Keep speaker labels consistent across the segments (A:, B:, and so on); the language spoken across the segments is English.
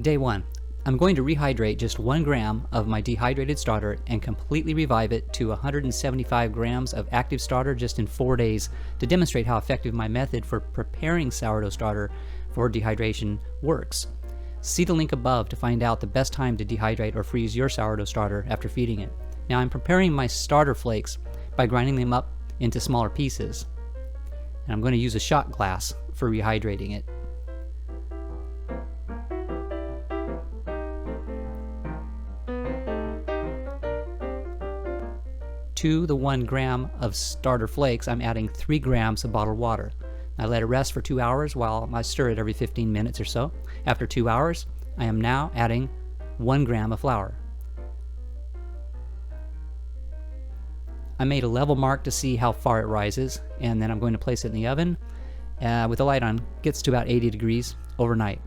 A: Day 1. I'm going to rehydrate just 1 gram of my dehydrated starter and completely revive it to 175 grams of active starter just in 4 days to demonstrate how effective my method for preparing sourdough starter for dehydration works. See the link above to find out the best time to dehydrate or freeze your sourdough starter after feeding it. Now I'm preparing my starter flakes by grinding them up into smaller pieces. And I'm going to use a shot glass for rehydrating it. To the 1 gram of starter flakes, I'm adding 3 grams of bottled water. I let it rest for 2 hours while I stir it every 15 minutes or so. After 2 hours, I am now adding 1 gram of flour. I made a level mark to see how far it rises, and then I'm going to place it in the oven with the light on. Gets to about 80 degrees overnight.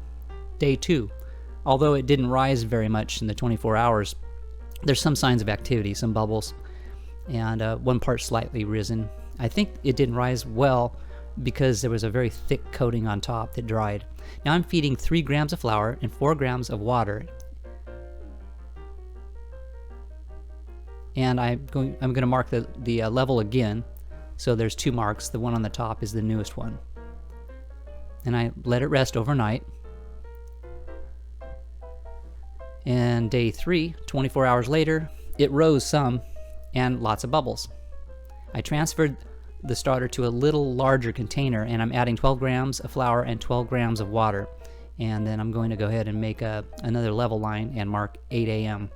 A: Day 2. Although it didn't rise very much in the 24 hours, there's some signs of activity, some bubbles, and 1 part slightly risen. I think it didn't rise well because there was a very thick coating on top that dried. Now I'm feeding 3 grams of flour and 4 grams of water, and I'm going to mark the level again. So there's 2 marks. The one on the top is the newest one, and I let it rest overnight. And day 3, 24 hours later, it rose some and lots of bubbles. I transferred the starter to a little larger container, and I'm adding 12 grams of flour and 12 grams of water. And then I'm going to go ahead and make another level line and mark 8 a.m.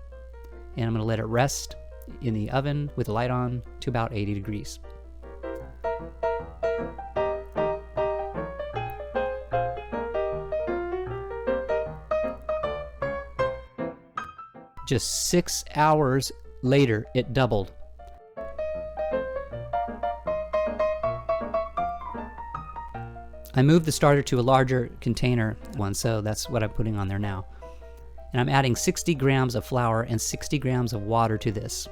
A: And I'm going to let it rest in the oven with the light on to about 80 degrees. Just 6 hours later, it doubled. I moved the starter to a larger container one, so that's what I'm putting on there now. And I'm adding 60 grams of flour and 60 grams of water to this.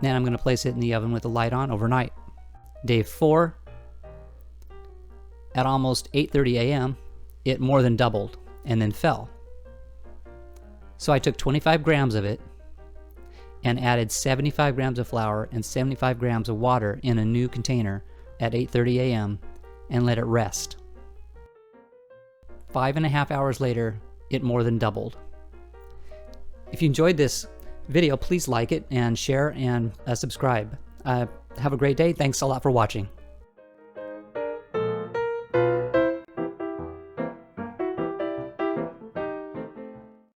A: Then I'm going to place it in the oven with the light on overnight. Day 4, at almost 8:30 a.m., it more than doubled and then fell. So I took 25 grams of it and added 75 grams of flour and 75 grams of water in a new container at 8:30 a.m. and let it rest. 5.5 hours later, it more than doubled. If you enjoyed this video, please like it and share and subscribe. Have a great day. Thanks a lot for watching.